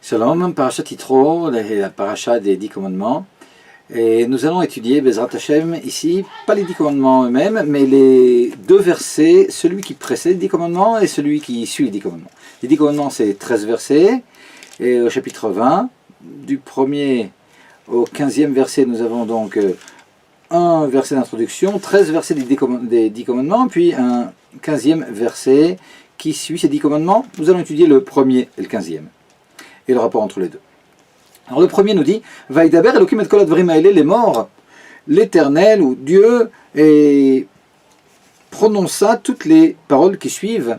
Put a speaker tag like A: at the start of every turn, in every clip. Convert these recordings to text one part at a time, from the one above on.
A: Shalom, Parashat Yitro, la paracha des 10 commandements. Et nous allons étudier Bezrat Hashem ici, pas les 10 commandements eux-mêmes, mais les deux versets, celui qui précède les 10 commandements et celui qui suit les 10 commandements. Les 10 commandements, c'est 13 versets, et au chapitre 20, du 1er au 15e verset, nous avons donc un verset d'introduction, 13 versets des 10 commandements, puis un 15e verset qui suit ces 10 commandements. Nous allons étudier le 1er et le 15e. Et le rapport entre les deux. Alors le premier nous dit Vaïdaber Elokim et kol advarim haele, les morts, l'Éternel ou Dieu et prononça toutes les paroles qui suivent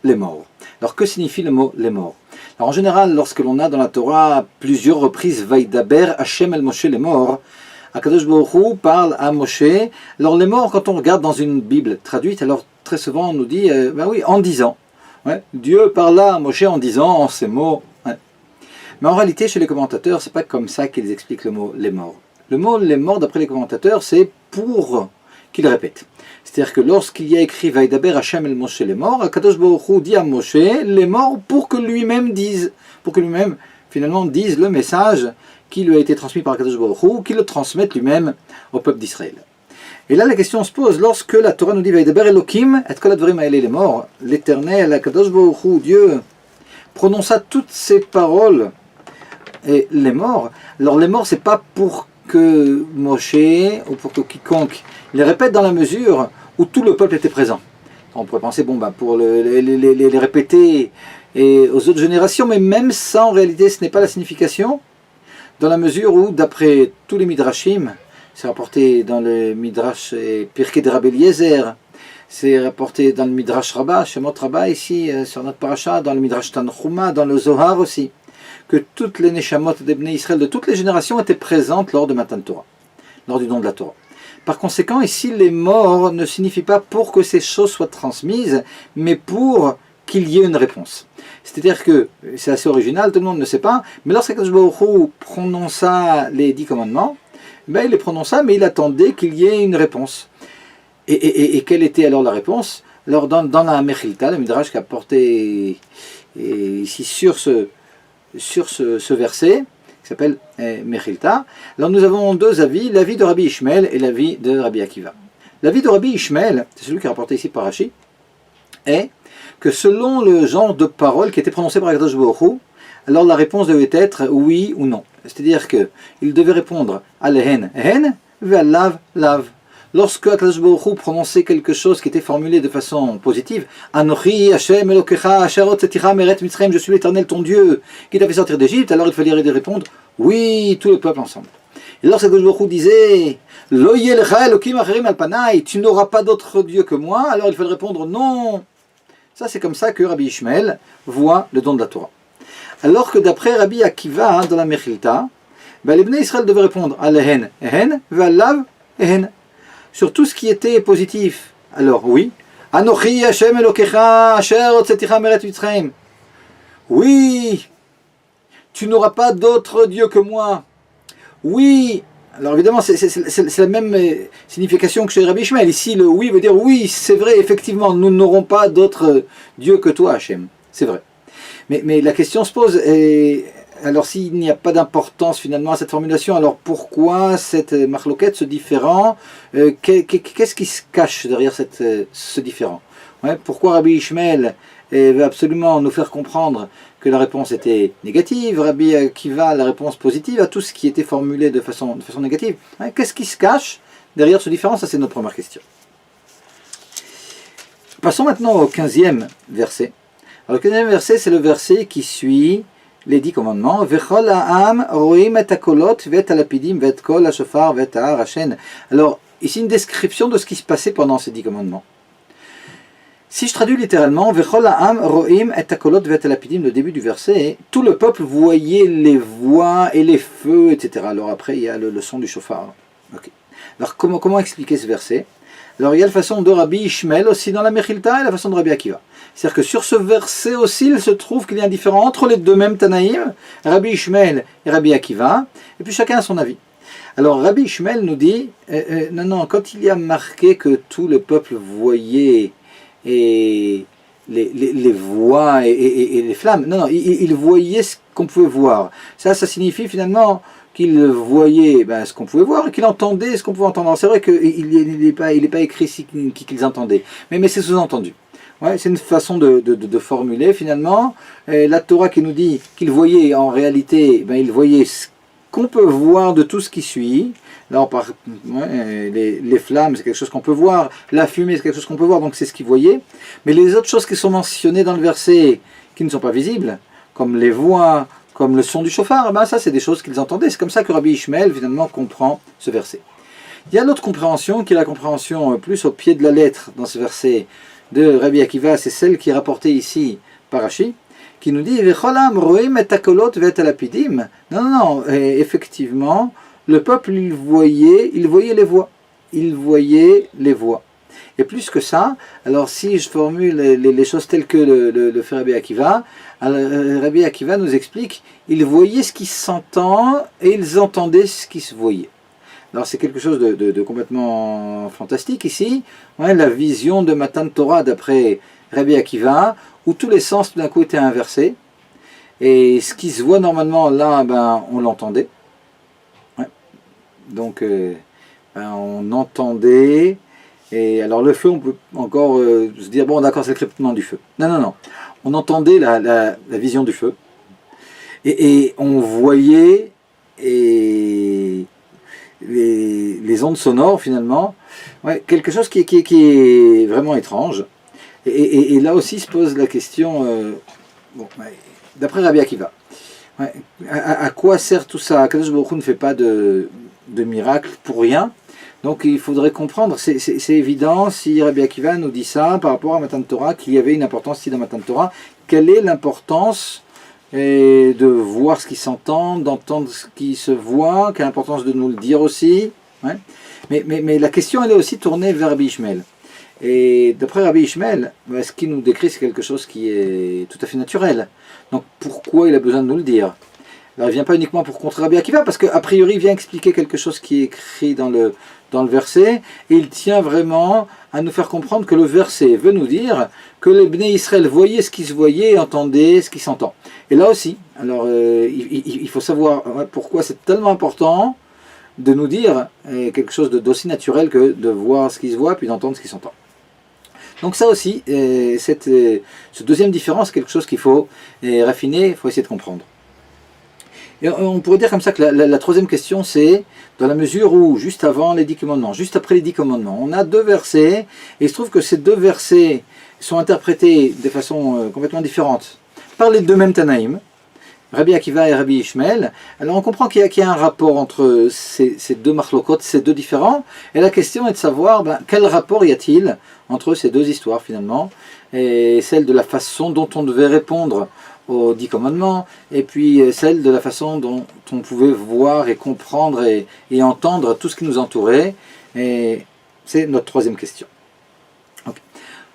A: les morts. Alors que signifie le mot les morts? Alors en général, lorsque l'on a dans la Torah plusieurs reprises Vaïdaber Hashem el Moshe les morts, Akadosh Baruch Hu parle à Moshe. Alors les morts, quand on regarde dans une Bible traduite, alors très souvent on nous dit ben oui, en disant. Ouais, Dieu parla à Moshe en disant en ces mots. Mais en réalité, chez les commentateurs, c'est pas comme ça qu'ils expliquent le mot les morts. Le mot les morts, d'après les commentateurs, c'est pour qu'ils répètent. C'est-à-dire que lorsqu'il y a écrit Vaïdaber Hashem el Moshe les morts, Akadosh Baruch Hu dit à Moshe les morts pour que lui-même dise, pour que lui-même finalement dise le message qui lui a été transmis par Akadosh Baruch Hu, qu'il le transmette lui-même au peuple d'Israël. Et là, la question se pose, lorsque la Torah nous dit Vaïdaber Elokim et kol advarim haele, les morts, l'Éternel, Akadosh Baruch Hu, Dieu, prononça toutes ces paroles et les morts. Alors les morts, c'est pas pour que Moshe ou pour que quiconque les répète dans la mesure où tout le peuple était présent. On pourrait penser pour les répéter et aux autres générations, mais même ça en réalité ce n'est pas la signification, dans la mesure où d'après tous les midrashim, c'est rapporté dans le midrash Pirkei de Rabbi Eliezer, c'est rapporté dans le midrash Rabbah, Shemot Rabbah ici sur notre paracha, dans le midrash Tanchuma, dans le Zohar aussi, que toutes les Neshamot des Bnei Israël de toutes les générations étaient présentes lors de Matan Torah, lors du don de la Torah. Par conséquent, ici, les morts ne signifient pas pour que ces choses soient transmises, mais pour qu'il y ait une réponse. C'est-à-dire que, c'est assez original, tout le monde ne sait pas, mais lorsqu'Akadosh Baruch Hu prononça les 10 commandements, il les prononça, mais il attendait qu'il y ait une réponse. Et quelle était alors la réponse? Alors dans la Mechilta, le Midrash qui a porté ici sur ce verset, qui s'appelle Mechilta, alors nous avons deux avis, l'avis de Rabbi Ishmael et l'avis de Rabbi Akiva. L'avis de Rabbi Ishmael, c'est celui qui est rapporté ici par Rashi, est que selon le genre de parole qui était prononcé par Akadosh Baruch Hu, alors la réponse devait être oui ou non. C'est-à-dire qu'il devait répondre à l'ehen, hen, ve lav, lav. Lorsque Akadosh Baruch Hu prononçait quelque chose qui était formulé de façon positive, Anochi Hashem Elokecha Asher hotzeticha meret Mitzrayim, je suis l'Éternel ton Dieu qui t'a fait sortir d'Égypte, alors il fallait répondre oui, tout le peuple ensemble. Et lorsque Akadosh Baruch Hu disait Lo yelecha Elokim acherim al panai, tu n'auras pas d'autre Dieu que moi, alors il fallait répondre non. Ça c'est comme ça que Rabbi Ishmael voit le don de la Torah. Alors que d'après Rabbi Akiva dans la Mechilta, les Bnei Israël devaient répondre à l'ehen, ehen, ve'alav, ehen. Sur tout ce qui était positif. Alors oui, Anochi Hashem Elokecha Asher hotzeticha meret Mitzrayim. Oui, tu n'auras pas d'autre Dieu que moi. Oui, alors évidemment c'est la même signification que chez Rabbi Ishmael. Ici le oui veut dire oui, c'est vrai, effectivement, nous n'aurons pas d'autre Dieu que toi Hashem. C'est vrai. Mais la question se pose, alors s'il n'y a pas d'importance finalement à cette formulation, alors pourquoi cette marloquette, ce différent, qu'est-ce qui se cache derrière ce différent? Pourquoi Rabbi Ishmael veut absolument nous faire comprendre que la réponse était négative, Rabbi Akiva la réponse positive à tout ce qui était formulé de façon négative? Qu'est-ce qui se cache derrière ce différent? Ça c'est notre première question. Passons maintenant au 15e verset. Alors, le 15e verset, c'est le verset qui suit les 10 commandements. Vechol ha'am roim et hakolot vet halapidim vet kol hashofar vet ha'ar hashen. Alors, ici une description de ce qui se passait pendant ces 10 commandements. Si je traduis littéralement, Vechol ha'am roim et hakolot vet halapidim, le début du verset, tout le peuple voyait les voix et les feux, etc. Alors après, il y a le son du shofar. Okay. Alors, comment expliquer ce verset? Alors il y a la façon de Rabbi Ishmael aussi dans la Mechilta et la façon de Rabbi Akiva. C'est-à-dire que sur ce verset aussi, il se trouve qu'il y a un différent entre les deux mêmes Tanaïm, Rabbi Ishmael et Rabbi Akiva, et puis chacun a son avis. Alors Rabbi Ishmael nous dit, non, quand il y a marqué que tout le peuple voyait et les voix et les flammes. Non, non, il voyait ce qu'on pouvait voir. Ça signifie finalement qu'il voyait ce qu'on pouvait voir et qu'il entendait ce qu'on pouvait entendre. C'est vrai qu'il n'est pas écrit ici qu'ils entendaient, mais c'est sous-entendu. Ouais, c'est une façon de formuler finalement. Et la Torah qui nous dit qu'il voyait en réalité, il voyait ce qu'on peut voir de tout ce qui suit. Là, les flammes, c'est quelque chose qu'on peut voir. La fumée, c'est quelque chose qu'on peut voir, donc c'est ce qu'il voyait. Mais les autres choses qui sont mentionnées dans le verset, qui ne sont pas visibles, comme les voix, comme le son du chauffard, ça c'est des choses qu'ils entendaient. C'est comme ça que Rabbi Ishmael finalement comprend ce verset. Il y a l'autre compréhension, qui est la compréhension plus au pied de la lettre dans ce verset de Rabbi Akiva, c'est celle qui est rapportée ici par Rashi, qui nous dit non, effectivement, le peuple il voyait les voix. Il voyait les voix. Et plus que ça, alors si je formule les choses telles que le fait Rabbi Akiva, Rabbi Akiva nous explique, ils voyaient ce qui s'entend et ils entendaient ce qui se voyait. Alors c'est quelque chose de complètement fantastique ici, la vision de Matan Torah d'après Rabbi Akiva, où tous les sens tout d'un coup étaient inversés, et ce qui se voit normalement là, on l'entendait. Donc on entendait, et alors le feu on peut encore se dire, bon d'accord c'est le crépitement du feu. Non, on entendait la vision du feu, et on voyait les ondes sonores finalement, quelque chose qui est vraiment étrange. Et là aussi se pose la question, d'après Rabbi Akiva, à quoi sert tout ça? Kadosh Baruch Hu ne fait pas de miracle pour rien, donc il faudrait comprendre, c'est évident, si Rabbi Akiva nous dit ça par rapport à Matan Torah, qu'il y avait une importance ici dans Matan Torah, quelle est l'importance de voir ce qui s'entend, d'entendre ce qui se voit, quelle importance de nous le dire aussi, mais la question elle est aussi tournée vers Rabbi Ishmael. Et d'après Rabbi Ishmael, ce qu'il nous décrit c'est quelque chose qui est tout à fait naturel. Donc pourquoi il a besoin de nous le dire? Alors, il ne vient pas uniquement pour contrer Rabbi Akiva, parce qu'a priori il vient expliquer quelque chose qui est écrit dans le verset, et il tient vraiment à nous faire comprendre que le verset veut nous dire que les Bnei Israël voyaient ce qui se voyait et entendaient ce qui s'entend. Et là aussi, alors il faut savoir pourquoi c'est tellement important de nous dire quelque chose d'aussi naturel que de voir ce qui se voit puis d'entendre ce qui s'entend. Donc ça aussi, cette deuxième différence, quelque chose qu'il faut raffiner, il faut essayer de comprendre. Et on pourrait dire comme ça que la troisième question, c'est dans la mesure où, juste avant les 10 commandements, juste après les 10 commandements, on a deux versets, et il se trouve que ces deux versets sont interprétés de façon complètement différente par les deux mêmes Tanaïm, Rabbi Akiva et Rabbi Ishmael. Alors on comprend qu'il y a un rapport entre ces deux marlokot, ces deux différents, et la question est de savoir quel rapport y a-t-il entre ces deux histoires finalement, et celle de la façon dont on devait répondre aux 10 commandements, et puis celle de la façon dont on pouvait voir et comprendre et entendre tout ce qui nous entourait, et c'est notre troisième question. Okay.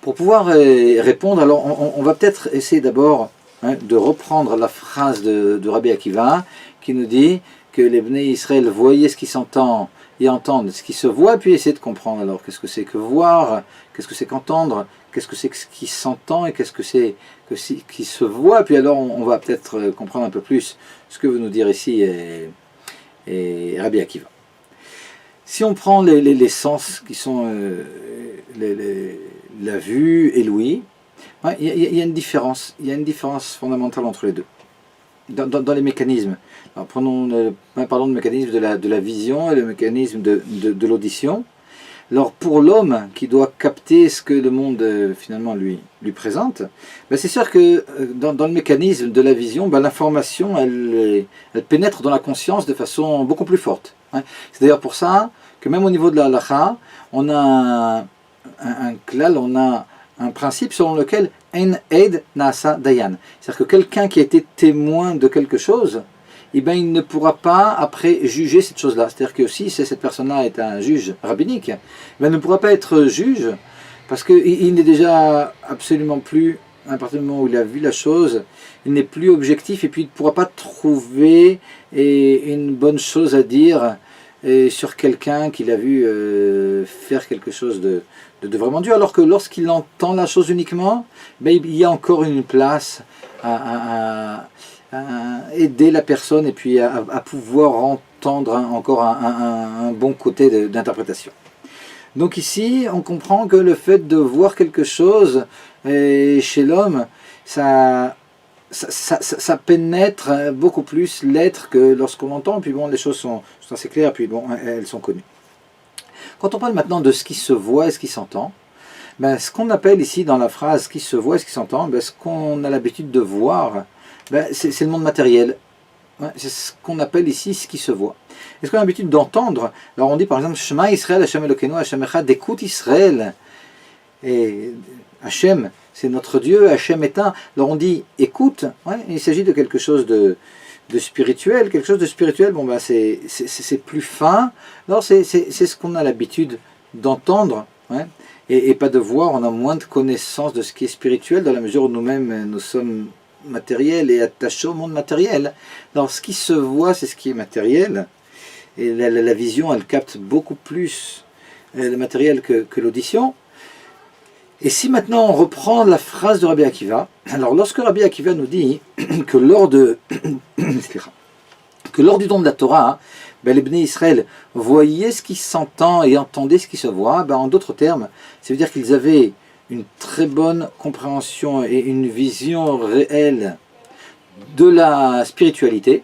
A: Pour pouvoir répondre, alors on va peut-être essayer d'abord de reprendre la phrase de Rabbi Akiva, qui nous dit que les Bnei Israël voyaient ce qui s'entend et entendent ce qui se voit, puis essayer de comprendre alors qu'est-ce que c'est que voir, qu'est-ce que c'est qu'entendre, qu'est-ce que c'est que ce qui s'entend et qu'est-ce que c'est que qui se voit, puis alors on va peut-être comprendre un peu plus ce que veut nous dire ici et Rabbi Akiva. Si on prend les sens qui sont la vue et l'ouïe, il y a une différence, fondamentale entre les deux, dans les mécanismes. Alors parlons du mécanisme de la vision et le mécanisme de l'audition. Alors pour l'homme qui doit capter ce que le monde finalement lui présente, c'est sûr que dans le mécanisme de la vision, l'information elle pénètre dans la conscience de façon beaucoup plus forte. C'est d'ailleurs pour ça que même au niveau de la halakha, on a un klal, on a un principe selon lequel en ed nasa dayan, c'est-à-dire que quelqu'un qui a été témoin de quelque chose, il ne pourra pas après juger cette chose-là. C'est-à-dire que si cette personne-là est un juge rabbinique, il ne pourra pas être juge parce qu'il n'est déjà absolument plus, à partir du moment où il a vu la chose, il n'est plus objectif et puis il ne pourra pas trouver une bonne chose à dire sur quelqu'un qu'il a vu faire quelque chose de vraiment dur, alors que lorsqu'il entend la chose uniquement, ben, il y a encore une place à aider la personne et puis à pouvoir entendre encore un bon côté d'interprétation. Donc ici, on comprend que le fait de voir quelque chose chez l'homme, ça pénètre beaucoup plus l'être que lorsqu'on l'entend. Puis bon, les choses sont assez claires, puis bon, elles sont connues. Quand on parle maintenant de ce qui se voit et ce qui s'entend, ben, ce qu'on appelle ici dans la phrase « ce qui se voit et ce qui s'entend ben, », ce qu'on a l'habitude de voir, ben, c'est le monde matériel. Ouais, c'est ce qu'on appelle ici ce qui se voit. Et ce qu'on a l'habitude d'entendre, alors on dit par exemple « Shema Israël, Hashem Elokeinu, Hashem Echad » d'écoute Israël. Et Hashem, c'est notre Dieu, Hashem est un. Alors on dit « écoute ouais, », il s'agit de quelque chose de spirituel. Quelque chose de spirituel, bon ben c'est plus fin. Alors c'est ce qu'on a l'habitude d'entendre. Ouais, et pas de voir, on a moins de connaissances de ce qui est spirituel dans la mesure où nous-mêmes nous sommes matériels et attachés au monde matériel. Alors ce qui se voit, c'est ce qui est matériel, et la vision, elle capte beaucoup plus le matériel que l'audition. Et si maintenant on reprend la phrase de Rabbi Akiva, alors lorsque Rabbi Akiva nous dit que lors du don de la Torah, ben, les Bnei Israël voyaient ce qui s'entend et entendaient ce qui se voit, ben, en d'autres termes, ça veut dire qu'ils avaient une très bonne compréhension et une vision réelle de la spiritualité.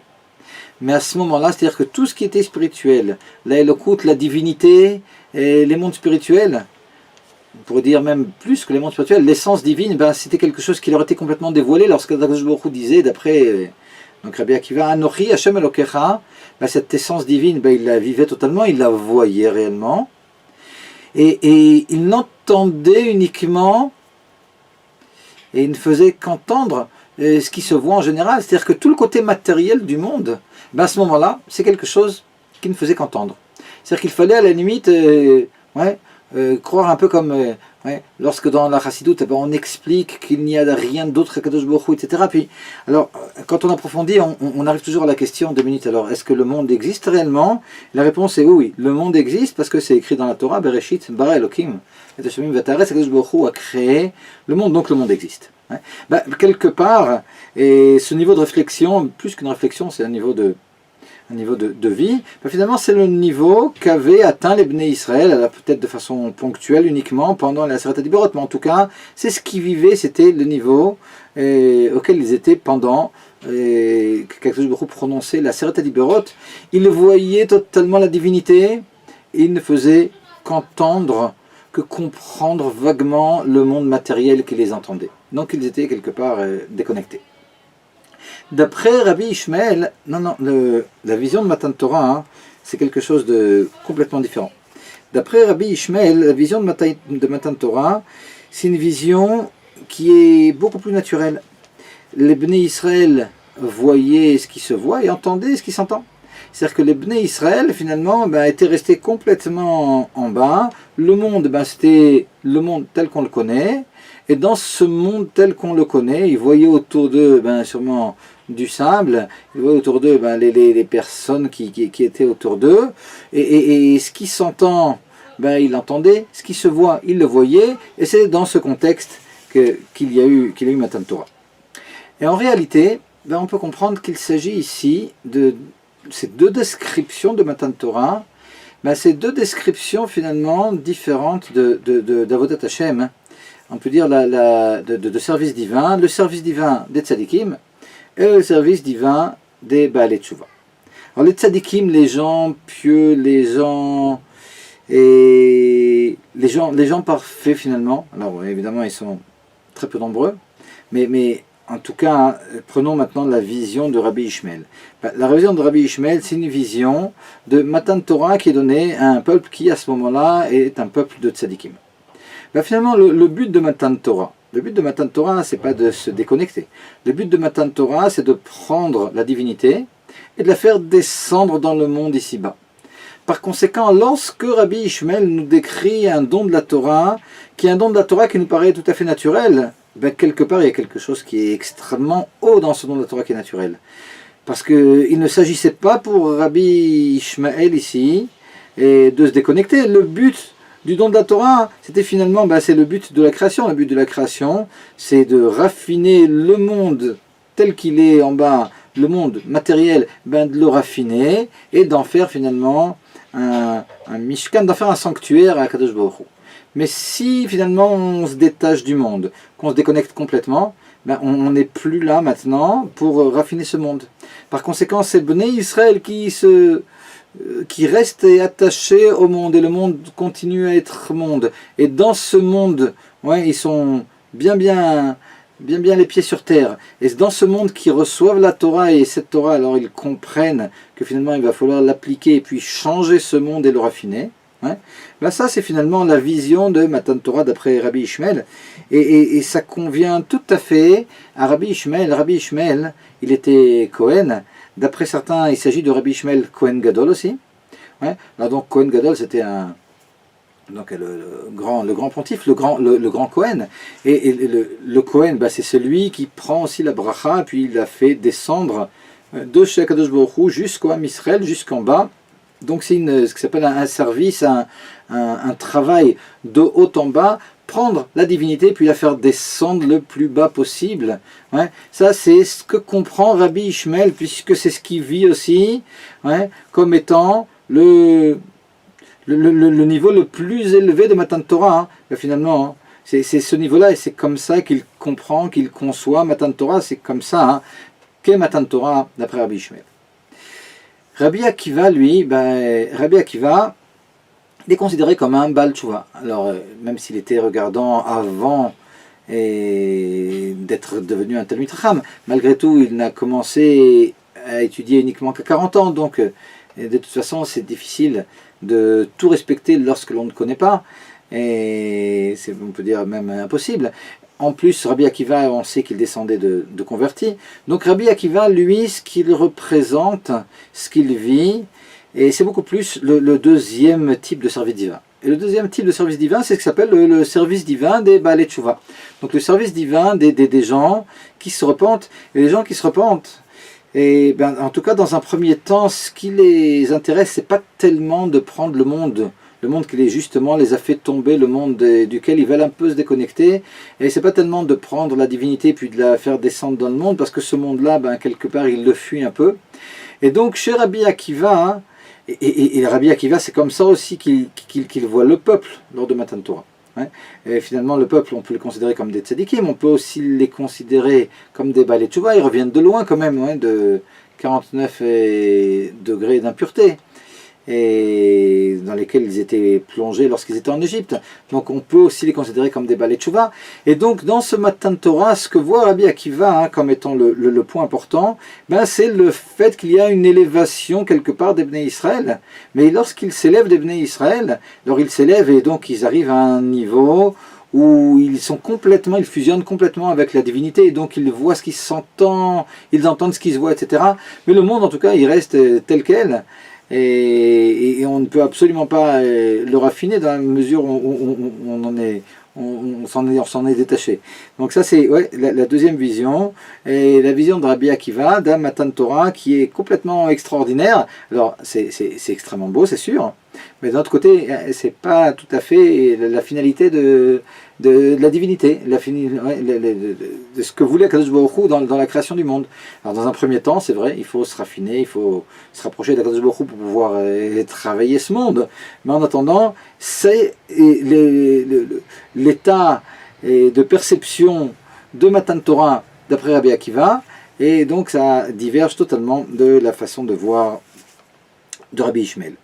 A: Mais à ce moment-là, c'est-à-dire que tout ce qui était spirituel, la Elokut, la divinité, et les mondes spirituels, on pourrait dire même plus que les mondes spirituels, l'essence divine, ben, c'était quelque chose qui leur était complètement dévoilé lorsque Akadosh Baruch Hu disait, d'après donc Rabbi Akiva, Anochi Hashem Elokecha, ben, cette essence divine, ben, il la vivait totalement, il la voyait réellement, et il n'entendait uniquement, et il ne faisait qu'entendre ce qui se voit en général, c'est-à-dire que tout le côté matériel du monde, ben, à ce moment-là, c'est quelque chose qu'il ne faisait qu'entendre. C'est-à-dire qu'il fallait à la limite croire un peu comme lorsque dans la Chassidoute on explique qu'il n'y a rien d'autre qu'Akadosh Baruch Hu, etc. Puis, alors, quand on approfondit, on arrive toujours à la question 2 minutes. Alors, est-ce que le monde existe réellement? La réponse est oui, le monde existe parce que c'est écrit dans la Torah, Bereshit, Bara Elokim, et Hashem Vatares, Akadosh Baruch Hu a créé le monde, donc le monde existe. Ben, quelque part, et ce niveau de réflexion, plus qu'une réflexion, c'est un niveau de vie, ben finalement c'est le niveau qu'avaient atteint les Bnei Israël, peut-être de façon ponctuelle uniquement pendant la Seret HaDiborot, mais en tout cas c'est ce qu'ils vivaient, c'était le niveau auquel ils étaient pendant que Akadosh Baruch Hu prononçait la Seret HaDiborot. Ils voyaient totalement la divinité, et ils ne faisaient qu'entendre, que comprendre vaguement le monde matériel qui les entendait. Donc ils étaient quelque part déconnectés. D'après Rabbi Ishmael, la vision de Matan Torah, c'est quelque chose de complètement différent. D'après Rabbi Ishmael, la vision de Matan Torah, c'est une vision qui est beaucoup plus naturelle. Les Bnei Israël voyaient ce qui se voit et entendaient ce qui s'entend. C'est-à-dire que les Bnei Israël, finalement, étaient restés complètement en bas. Le monde, c'était le monde tel qu'on le connaît. Et dans ce monde tel qu'on le connaît, ils voyaient autour d'eux, sûrement du sable, ils voyaient autour d'eux les personnes qui étaient autour d'eux. Et ce qui s'entend, ils l'entendaient. Ce qui se voit, ils le voyaient. Et c'est dans ce contexte qu'il y a eu Matan Torah. Et en réalité, on peut comprendre qu'il s'agit ici de ces 2 descriptions de Matan Torah, ces 2 descriptions finalement différentes d'Avodat Hashem, on peut dire de service divin, le service divin des tzadikim et le service divin des Baalei Tshuva. Alors les tzadikim, les gens pieux, les gens parfaits finalement, alors évidemment ils sont très peu nombreux, mais en tout cas, prenons maintenant la vision de Rabbi Ishmael. La vision de Rabbi Ishmael, c'est une vision de Matan Torah qui est donnée à un peuple qui, à ce moment-là, est un peuple de tzadikim. Finalement, le but de Matan Torah, c'est pas de se déconnecter. Le but de Matan Torah, c'est de prendre la divinité et de la faire descendre dans le monde ici-bas. Par conséquent, lorsque Rabbi Ishmael nous décrit un don de la Torah, qui nous paraît tout à fait naturel, quelque part, il y a quelque chose qui est extrêmement haut dans ce don de la Torah qui est naturel. Parce qu'il ne s'agissait pas pour Rabbi Ishmael ici et de se déconnecter. Le but du don de la Torah, c'était finalement, c'est le but de la création. Le but de la création, c'est de raffiner le monde tel qu'il est en bas, le monde matériel, de le raffiner et d'en faire finalement un mishkan, d'en faire un sanctuaire à Kadosh Baruch Hu. Mais si finalement on se détache du monde, qu'on se déconnecte complètement, on n'est plus là maintenant pour raffiner ce monde. Par conséquent, c'est Bnei Israël qui reste attaché au monde, et le monde continue à être monde. Et dans ce monde, ils sont bien les pieds sur terre. Et c'est dans ce monde qu'ils reçoivent la Torah, et cette Torah, alors ils comprennent que finalement il va falloir l'appliquer et puis changer ce monde et le raffiner. Ça c'est finalement la vision de Matan Torah d'après Rabbi Ishmael, et ça convient tout à fait à Rabbi Ishmael. Rabbi Ishmael, il était Kohen. D'après certains, il s'agit de Rabbi Ishmael Kohen Gadol aussi. Alors donc Kohen Gadol, c'était le grand pontife, le grand Kohen. Et le Kohen, c'est celui qui prend aussi la bracha, puis il la fait descendre de chez Kadosh Baruch Hu jusqu'au Am Israël, jusqu'en bas. Donc c'est ce qui s'appelle un service, un travail de haut en bas, prendre la divinité puis la faire descendre le plus bas possible. Ça c'est ce que comprend Rabbi Ishmael, puisque c'est ce qu'il vit aussi comme étant le niveau le plus élevé de Matan Torah. Finalement, c'est ce niveau-là, et c'est comme ça qu'il comprend, qu'il conçoit Matan Torah. C'est comme ça qu'est Matan Torah d'après Rabbi Ishmael. Rabbi Akiva, lui, Rabbi Akiva, il est considéré comme un Baal Tshuva. Alors, même s'il était regardant avant d'être devenu un Talmid Chacham, malgré tout, il n'a commencé à étudier uniquement qu'à 40 ans. Donc, de toute façon, c'est difficile de tout respecter lorsque l'on ne connaît pas. Et c'est, on peut dire, même impossible. En plus, Rabbi Akiva, on sait qu'il descendait de convertis. Donc Rabbi Akiva, lui, ce qu'il représente, ce qu'il vit, et c'est beaucoup plus le deuxième type de service divin. Et le deuxième type de service divin, c'est ce qui s'appelle le service divin des Baalei Tshuva. Donc le service divin des gens qui se repentent. Et les gens qui se repentent, et en tout cas, dans un premier temps, ce qui les intéresse, c'est pas tellement de prendre le monde qui les a fait tomber, le monde duquel ils veulent un peu se déconnecter. Et c'est pas tellement de prendre la divinité puis de la faire descendre dans le monde, parce que ce monde-là, quelque part, il le fuit un peu. Et donc, chez Rabbi Akiva, et Rabbi Akiva, c'est comme ça aussi qu'il voit le peuple lors de Matan Torah. Et finalement, le peuple, on peut le considérer comme des tzadikim, on peut aussi les considérer comme des Baalei Tshuva. Ils reviennent de loin quand même, de 49 degrés d'impureté, et dans lesquels ils étaient plongés lorsqu'ils étaient en Égypte. Donc on peut aussi les considérer comme des Baalei Tshuva. Et donc dans ce Matan Torah, ce que voit Rabbi Akiva comme étant le point important, c'est le fait qu'il y a une élévation quelque part des Bnei Israël. Mais lorsqu'ils s'élèvent des Bnei Israël, alors ils s'élèvent et donc ils arrivent à un niveau où ils fusionnent complètement avec la divinité, et donc ils voient ce qui s'entend, ils entendent ce qui se voit, etc. Mais le monde, en tout cas, il reste tel quel. Et on ne peut absolument pas le raffiner dans la mesure où on s'en est détaché. Donc ça c'est la deuxième vision, et la vision de Rabbi Akiva, d'un Matan Torah qui est complètement extraordinaire. Alors c'est extrêmement beau, c'est sûr, mais d'un autre côté, c'est pas tout à fait la finalité de la divinité, de ce que voulait Kadosh Baruch Hu dans la création du monde. Alors dans un premier temps, c'est vrai, il faut se raffiner, il faut se rapprocher de Kadosh Baruch Hu pour pouvoir travailler ce monde. Mais en attendant, c'est l'état de perception de Matan Torah d'après Rabbi Akiva, et donc ça diverge totalement de la façon de voir de Rabbi Ishmael.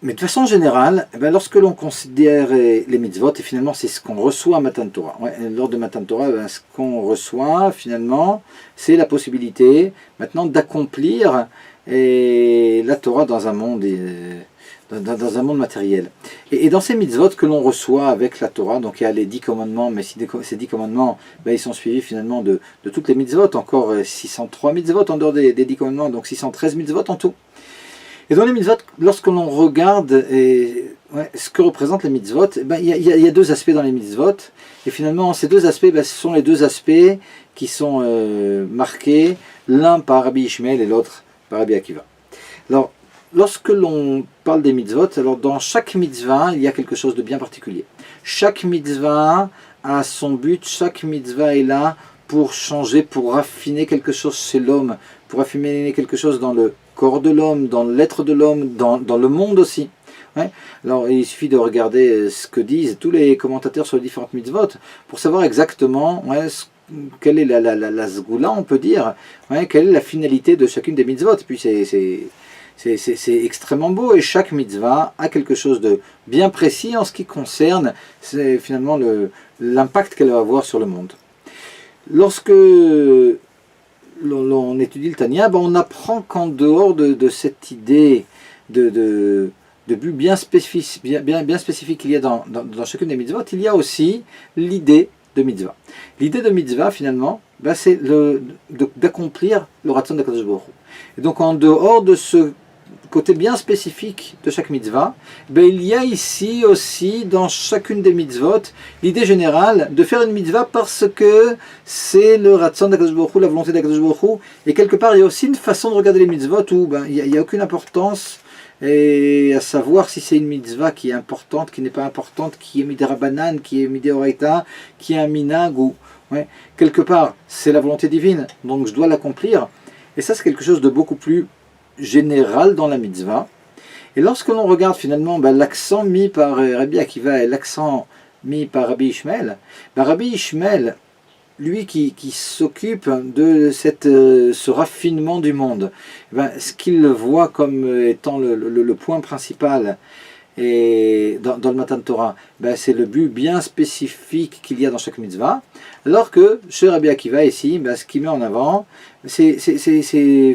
A: Mais de façon générale, lorsque l'on considère les mitzvot, et finalement c'est ce qu'on reçoit à Matan Torah, lors de Matan Torah, ce qu'on reçoit finalement, c'est la possibilité maintenant d'accomplir la Torah dans un monde matériel. Et dans ces mitzvot que l'on reçoit avec la Torah, donc il y a les 10 commandements, mais ces 10 commandements, ils sont suivis finalement de toutes les mitzvot, encore 603 mitzvot en dehors des 10 commandements, donc 613 mitzvot en tout. Et dans les mitzvot, lorsque l'on regarde, ce que représentent les mitzvot, y a deux aspects dans les mitzvot, et finalement ces deux aspects, ce sont les deux aspects qui sont marqués, l'un par Rabbi Ishmael et l'autre par Rabbi Akiva. Alors, lorsque l'on parle des mitzvot, alors dans chaque mitzvah, il y a quelque chose de bien particulier. Chaque mitzvah a son but, chaque mitzvah est là pour changer, pour raffiner quelque chose chez l'homme, pour raffiner quelque chose dans le corps de l'homme, dans l'être de l'homme, dans le monde aussi. Ouais. Alors il suffit de regarder ce que disent tous les commentateurs sur les différentes mitzvot pour savoir exactement quelle est la zgoula, on peut dire, quelle est la finalité de chacune des mitzvot. Puis c'est extrêmement beau, et chaque mitzvah a quelque chose de bien précis en ce qui concerne finalement l'impact qu'elle va avoir sur le monde. Lorsque l'on étudie le Tanya, on apprend qu'en dehors de cette idée de but bien spécifique qu'il y a dans chacune des mitzvot, il y a aussi l'idée de mitzvah. L'idée de mitzvah, finalement, c'est d'accomplir le ratzon d'Akadosh Baruch Hu. Et donc, en dehors de ce côté bien spécifique de chaque mitzvah, il y a ici aussi, dans chacune des mitzvot, l'idée générale de faire une mitzvah parce que c'est le ratzon d'Akadosh Baruch Hu, la volonté d'Akadosh Baruch Hu. Et quelque part, il y a aussi une façon de regarder les mitzvot où il n'y a aucune importance, et à savoir si c'est une mitzvah qui est importante, qui n'est pas importante, qui est midirabanan, qui est midoraita, qui est un minag, ou quelque part c'est la volonté divine, donc je dois l'accomplir. Et ça, c'est quelque chose de beaucoup plus général dans la mitzvah. Et lorsque l'on regarde finalement l'accent mis par Rabbi Akiva et l'accent mis par Rabbi Ishmael, Rabbi Ishmael, lui qui s'occupe de ce raffinement du monde, ce qu'il voit comme étant le point principal et dans le Matan Torah, c'est le but bien spécifique qu'il y a dans chaque mitzvah, alors que chez Rabbi Akiva ici, ce qu'il met en avant, c'est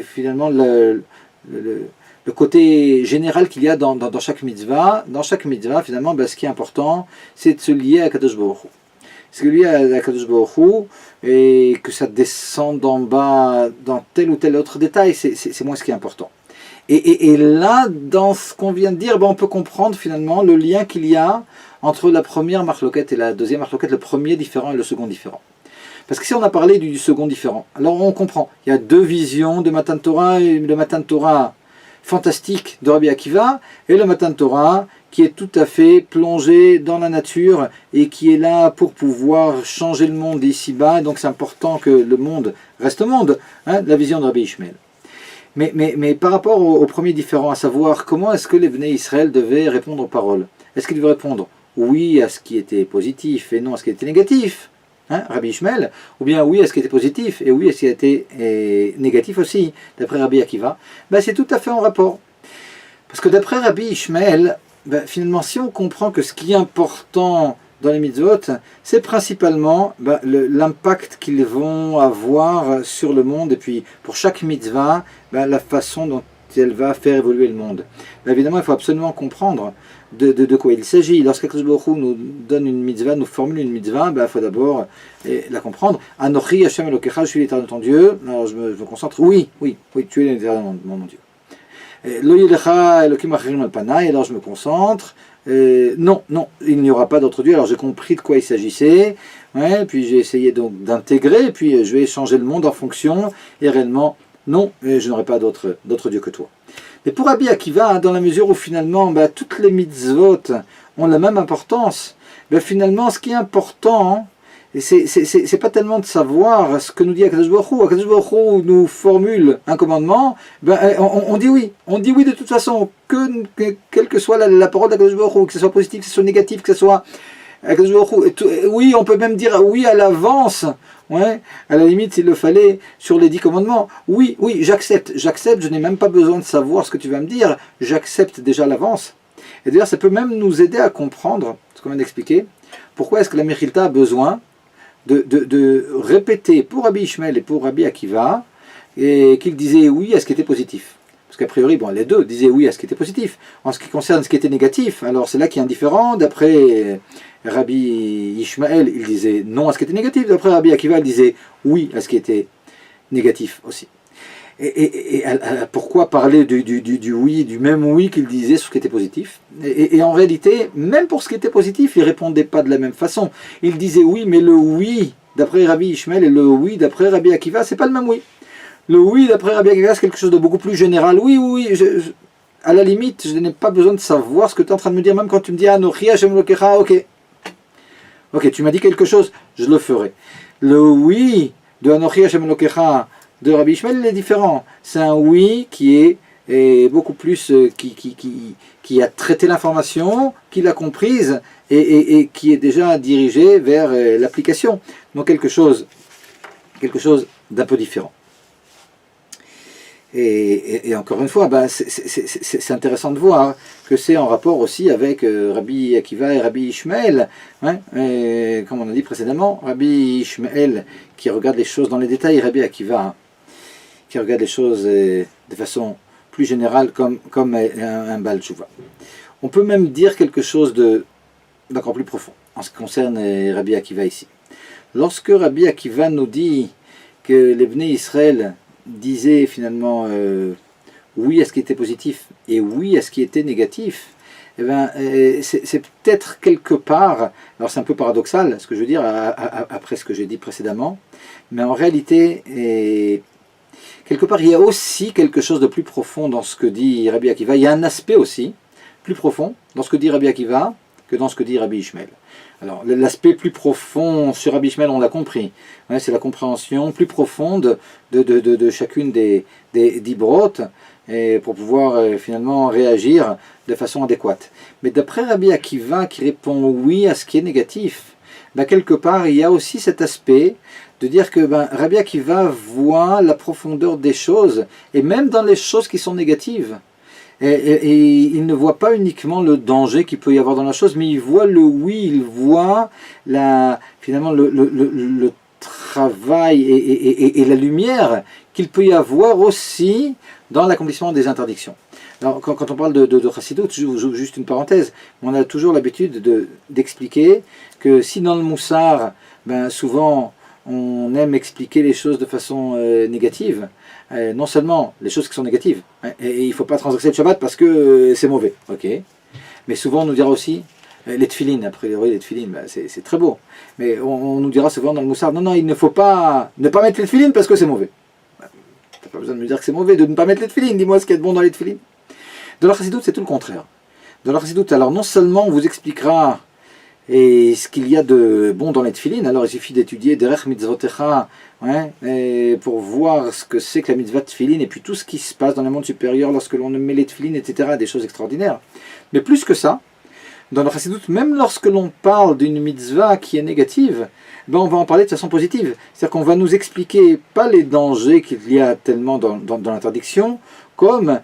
A: finalement le côté général qu'il y a dans chaque mitzvah. Dans chaque mitzvah, finalement, ce qui est important, c'est de se lier à Kadosh Baruch Hu. C'est lié à Kadosh Baruch Hu, et que ça descende d'en bas dans tel ou tel autre détail, c'est moins ce qui est important. Et là, dans ce qu'on vient de dire, on peut comprendre finalement le lien qu'il y a entre la première marloquette et la deuxième marloquette, le premier différent et le second différent. Parce que si on a parlé du second différent, alors on comprend, il y a deux visions de Matan Torah, et le Matan Torah fantastique de Rabbi Akiva, et le Matan Torah qui est tout à fait plongé dans la nature et qui est là pour pouvoir changer le monde ici-bas. Donc c'est important que le monde reste monde, la vision de Rabbi Ishmael. Mais par rapport au premier différent, à savoir comment est-ce que les Bnei Israël devaient répondre aux paroles, est-ce qu'ils devaient répondre oui à ce qui était positif et non à ce qui était négatif, Rabbi Ishmael, ou bien oui à ce qui était positif et oui à ce qui était négatif aussi, d'après Rabbi Akiva, c'est tout à fait en rapport. Parce que d'après Rabbi Ishmael, finalement, si on comprend que ce qui est important dans les mitzvot, c'est principalement l'impact qu'ils vont avoir sur le monde, et puis pour chaque mitzvah, la façon dont elle va faire évoluer le monde. Évidemment, il faut absolument comprendre de quoi il s'agit. Lorsqu'Akadosh Baruch Hu nous donne une mitzvah, nous formule une mitzvah, il faut d'abord la comprendre. Anochi Hashem Elokecha, je suis l'Éternel ton Dieu. Alors je me concentre, oui, tu es l'Éternel mon Dieu. Lo yelecha Elokim acherim al panai, alors je me concentre. Non, il n'y aura pas d'autre Dieu. Alors j'ai compris de quoi il s'agissait, puis j'ai essayé donc d'intégrer, puis je vais changer le monde en fonction, et réellement, non, je n'aurai pas d'autre Dieu que toi. Mais pour Rabbi Akiva, dans la mesure où finalement toutes les mitzvot ont la même importance, finalement ce qui est important, c'est pas tellement de savoir ce que nous dit Akadosh Baruch Hu. Akadosh Baruch Hu nous formule un commandement, on dit oui. On dit oui de toute façon, quelle que soit la parole d'Akadosh Baruch Hu, que ce soit positif, que ce soit négatif, que ce soit Akadosh Baruch Hu. Oui, on peut même dire oui à l'avance, à la limite s'il le fallait, sur les 10 commandements. Oui, j'accepte, je n'ai même pas besoin de savoir ce que tu vas me dire, j'accepte déjà à l'avance. Et d'ailleurs, ça peut même nous aider à comprendre ce qu'on vient d'expliquer. Pourquoi est-ce que la Mechilta a besoin de répéter pour Rabbi Ishmael et pour Rabbi Akiva, et qu'ils disaient oui à ce qui était positif. Parce qu'a priori, les deux disaient oui à ce qui était positif. En ce qui concerne ce qui était négatif, alors c'est là qu'il y a un différent. D'après Rabbi Ishmael, il disait non à ce qui était négatif. D'après Rabbi Akiva, il disait oui à ce qui était négatif aussi. pourquoi parler du oui, du même oui qu'il disait sur ce qui était positif et en réalité, même pour ce qui était positif, il ne répondait pas de la même façon. Il disait oui, mais le oui d'après Rabbi Ishmael et le oui d'après Rabbi Akiva, c'est pas le même oui. Le oui d'après Rabbi Akiva, c'est quelque chose de beaucoup plus général. Oui, oui, à la limite, je n'ai pas besoin de savoir ce que tu es en train de me dire, même quand tu me dis Anochi Hashem Elokecha, ok. Ok, tu m'as dit quelque chose, je le ferai. Le oui de Anochi Hashem Elokecha de Rabbi Ishmael, il est différent. C'est un oui qui est beaucoup plus, qui a traité l'information, qui l'a comprise et qui est déjà dirigé vers l'application. Donc quelque chose d'un peu différent. Et encore une fois, c'est intéressant de voir que c'est en rapport aussi avec Rabbi Akiva et Rabbi Ishmael, hein, comme on a dit précédemment, Rabbi Ishmael qui regarde les choses dans les détails, et Rabbi Akiva hein, qui regarde les choses de façon plus générale comme un Baal Tshuva. On peut même dire quelque chose d'encore plus profond en ce qui concerne Rabbi Akiva ici. Lorsque Rabbi Akiva nous dit que les Bnei Israël disait finalement oui à ce qui était positif et oui à ce qui était négatif, c'est peut-être quelque part, alors c'est un peu paradoxal ce que je veux dire après ce que j'ai dit précédemment, mais en réalité, quelque part il y a aussi quelque chose de plus profond dans ce que dit Rabbi Akiva. Il y a un aspect aussi plus profond dans ce que dit Rabbi Akiva que dans ce que dit Rabbi Ishmael. Alors, l'aspect plus profond sur Rabbi Ishmael, on l'a compris. Ouais, c'est la compréhension plus profonde de chacune des brotes pour pouvoir finalement réagir de façon adéquate. Mais d'après Rabbi Akiva qui répond oui à ce qui est négatif, quelque part il y a aussi cet aspect de dire que Rabbi Akiva voit la profondeur des choses, et même dans les choses qui sont négatives. Et il ne voit pas uniquement le danger qu'il peut y avoir dans la chose, mais il voit le oui, il voit finalement le travail et la lumière qu'il peut y avoir aussi dans l'accomplissement des interdictions. Alors, quand on parle de Chassidut, juste une parenthèse, on a toujours l'habitude d'expliquer que si dans le Moussar, souvent on aime expliquer les choses de façon négative, non seulement les choses qui sont négatives, et il ne faut pas transgresser le Shabbat parce que c'est mauvais, ok. Mais souvent on nous dira aussi, les tefilines, a priori les tefilines, c'est très beau, mais on nous dira souvent dans le Moussar, non, il ne faut pas ne pas mettre les tefilines parce que c'est mauvais. Tu n'as pas besoin de me dire que c'est mauvais de ne pas mettre les tefilines, dis-moi ce qu'il y a de bon dans les tefilines. Dans la Chassidut, c'est tout le contraire. Dans la Chassidut, alors non seulement on vous expliquera et ce qu'il y a de bon dans les tefilines, alors il suffit d'étudier Derech Mitzvotecha pour voir ce que c'est que la mitzvah tefilin et puis tout ce qui se passe dans le monde supérieur lorsque l'on met les tefilines, etc., des choses extraordinaires. Mais plus que ça, dans le Chassidut, même lorsque l'on parle d'une mitzvah qui est négative, on va en parler de façon positive. C'est-à-dire qu'on va nous expliquer pas les dangers qu'il y a tellement dans l'interdiction, comme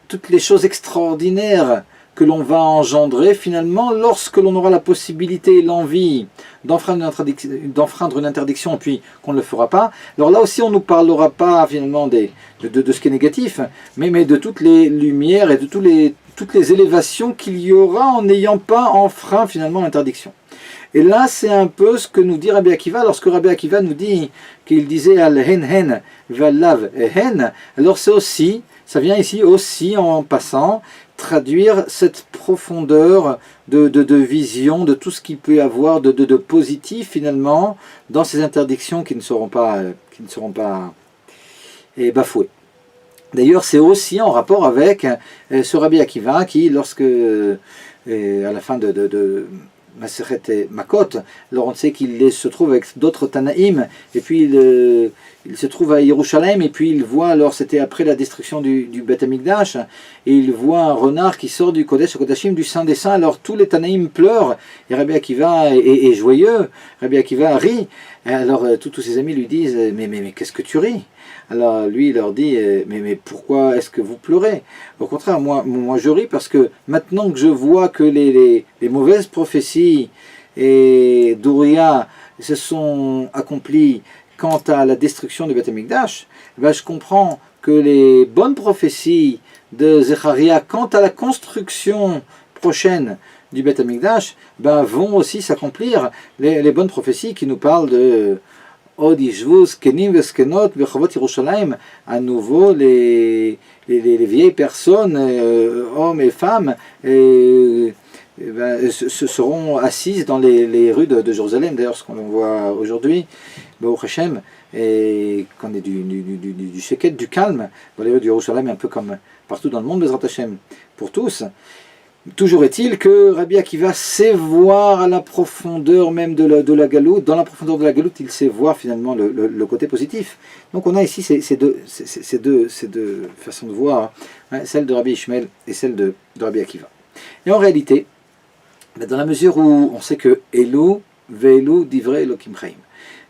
A: toutes les choses extraordinaires que l'on va engendrer finalement lorsque l'on aura la possibilité et l'envie d'enfreindre une interdiction et puis qu'on ne le fera pas. Alors là aussi on ne nous parlera pas finalement de ce qui est négatif, mais de toutes les lumières et de toutes les élévations qu'il y aura en n'ayant pas enfreint finalement l'interdiction. Et là c'est un peu ce que nous dit Rabbi Akiva lorsque Rabbi Akiva nous dit qu'il disait al hen hen valav hen, alors c'est aussi, ça vient ici aussi en passant traduire cette profondeur de vision de tout ce qu'il peut y avoir de positif finalement dans ces interdictions qui ne seront pas bafouées. D'ailleurs c'est aussi en rapport avec ce Rabbi Akiva qui lorsque à la fin de Maseret et Makot, alors on sait qu'il se trouve avec d'autres Tanaïm, et puis il se trouve à Yerushalayim, et puis il voit, alors c'était après la destruction du Beth Amikdash, et il voit un renard qui sort du Kodesh Kodashim, du Saint des Saints, alors tous les Tanaïm pleurent, et Rabbi Akiva est joyeux, Rabbi Akiva rit, et alors tous ses amis lui disent, mais qu'est-ce que tu ris? Alors lui il leur dit, mais pourquoi est-ce que vous pleurez? Au contraire, moi je ris parce que maintenant que je vois que les mauvaises prophéties et d'Ouria se sont accomplies quant à la destruction du Beth Amikdash, je comprends que les bonnes prophéties de Zecharia quant à la construction prochaine du Beth Amikdash vont aussi s'accomplir, les bonnes prophéties qui nous parlent Od yishvu zkenim veskenot berchovot Yerushalayim. À nouveau, les vieilles personnes, hommes et femmes, se seront assises dans les rues de Jérusalem. D'ailleurs, ce qu'on voit aujourd'hui, Baruch Hashem, et qu'on est du sheket, du calme, dans les rues de Jérusalem, un peu comme partout dans le monde, Bezrat Hashem, pour tous. Toujours est-il que Rabbi Akiva sait voir à la profondeur même de la galoute, dans la profondeur de la galoute, il sait voir finalement le côté positif. Donc on a ici ces deux façons de voir, hein, celle de Rabbi Ishmael et celle de Rabbi Akiva. Et en réalité, dans la mesure où on sait que Elu, Ve'elu, Divrei Elokim Chaim,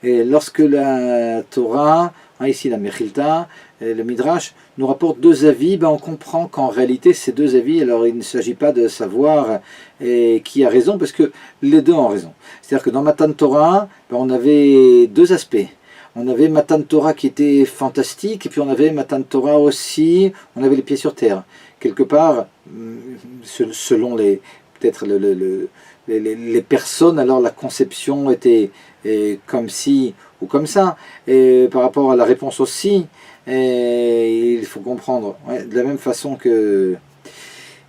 A: et lorsque la Torah, ici la Mechilta, le Midrash, nous rapporte deux avis, on comprend qu'en réalité ces deux avis, alors il ne s'agit pas de savoir qui a raison, parce que les deux ont raison. C'est-à-dire que dans Matan Torah, on avait deux aspects. On avait Matan Torah qui était fantastique, et puis on avait Matan Torah aussi, on avait les pieds sur terre. Quelque part, selon peut-être les personnes, alors la conception était comme ci ou comme ça, et par rapport à la réponse aussi, il faut comprendre, de la même façon que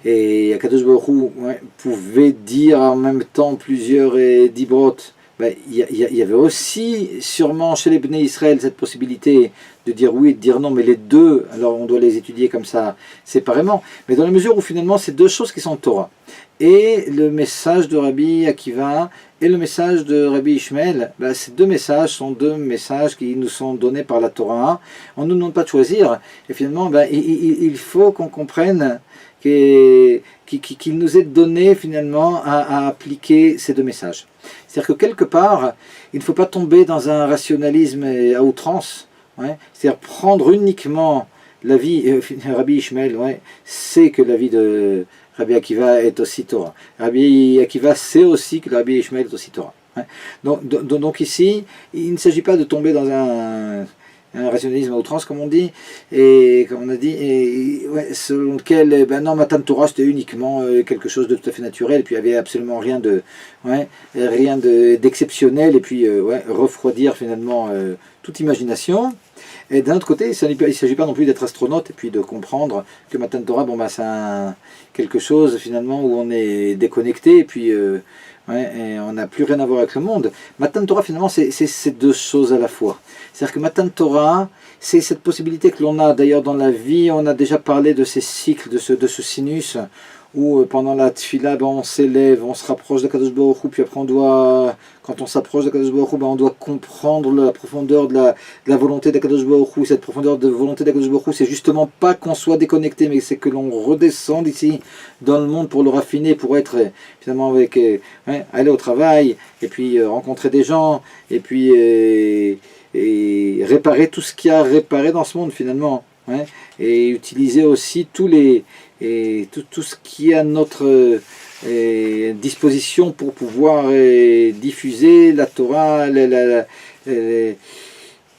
A: Akadosh Baruch Hu pouvait dire en même temps plusieurs dibrot, il y avait aussi sûrement chez les Bnei Israël cette possibilité de dire oui et de dire non, mais les deux, alors on doit les étudier comme ça séparément, mais dans la mesure où finalement c'est deux choses qui sont Torah. Et le message de Rabbi Akiva et le message de Rabbi Ishmael, ces deux messages sont deux messages qui nous sont donnés par la Torah. On ne nous demande pas de choisir, et finalement il faut qu'on comprenne qu'il nous est donné finalement à appliquer ces deux messages. C'est-à-dire que quelque part, il ne faut pas tomber dans un rationalisme à outrance, c'est-à-dire prendre uniquement l'avis, Rabbi Ishmael sait que l'avis de Rabbi Akiva est aussi Torah. Rabbi Akiva sait aussi que Rabbi Ishmael est aussi Torah. Donc ici, il ne s'agit pas de tomber dans un rationalisme à outrance, comme on dit, et comme on a dit, selon lequel, non, Matan Torah c'était uniquement quelque chose de tout à fait naturel, et puis il n'y avait absolument rien d'exceptionnel, et puis refroidir finalement toute imagination. Et d'un autre côté, il ne s'agit pas non plus d'être astronaute et puis de comprendre que Matan Torah, c'est quelque chose finalement où on est déconnecté et puis et on n'a plus rien à voir avec le monde. Matan Torah finalement c'est ces deux choses à la fois. C'est-à-dire que Matan Torah, c'est cette possibilité que l'on a d'ailleurs dans la vie. On a déjà parlé de ces cycles, de ce sinus où pendant la tfila, on s'élève, on se rapproche d'Akadosh Baruch Hu, puis après quand on s'approche d'Akadosh Baruch Hu, on doit comprendre la profondeur de la volonté d'Akadosh Baruch Hu. Cette profondeur de volonté d'Akadosh Baruch Hu, c'est justement pas qu'on soit déconnecté, mais c'est que l'on redescende ici dans le monde pour le raffiner, pour être finalement aller au travail, et puis rencontrer des gens, et puis et réparer tout ce qu'il y a à réparer dans ce monde finalement, et utiliser aussi tout ce qui est à notre disposition pour pouvoir diffuser la Torah,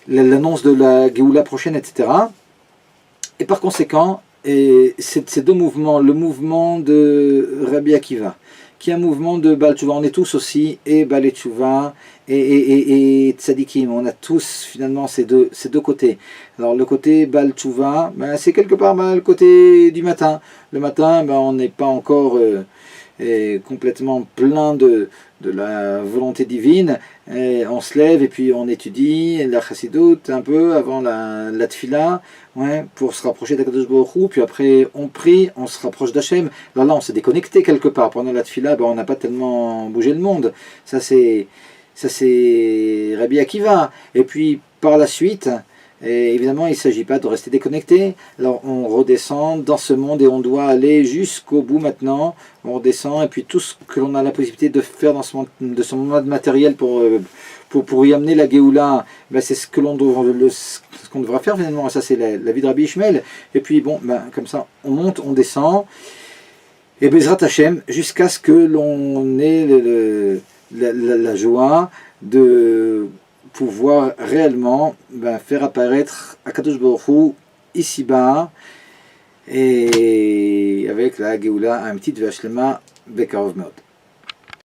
A: l'annonce de la Géoula prochaine, etc. Et par conséquent, ces deux mouvements, le mouvement de Rabbi Akiva, qui est un mouvement de Baal Tshuva, on est tous aussi et Baal Tshuva et Tzadikim, on a tous finalement ces deux côtés. Alors le côté Baal Tshuva, c'est quelque part le côté du matin. Le matin, on n'est pas encore complètement plein de la volonté divine, et on se lève et puis on étudie la chassidoute un peu avant la tfila, pour se rapprocher d'Akadosh Baruch Hu, puis après on prie, on se rapproche d'Hachem. Alors là on s'est déconnecté quelque part, pendant la tfila on n'a pas tellement bougé le monde, ça c'est Rabbi Akiva, et puis par la suite, et évidemment, il ne s'agit pas de rester déconnecté. Alors on redescend dans ce monde et on doit aller jusqu'au bout maintenant. On redescend et puis tout ce que l'on a la possibilité de faire dans ce monde matériel pour y amener la Géoula, c'est ce qu'on devra faire finalement. Ça c'est la vie de Rabbi Ishmael. Et puis comme ça, on monte, on descend. Et Bezrat Hashem, jusqu'à ce que l'on ait la joie de pouvoir réellement faire apparaître Akadosh Baruch Hu ici-bas, et avec la Géoula un petit Vashlema Bekarov Meod.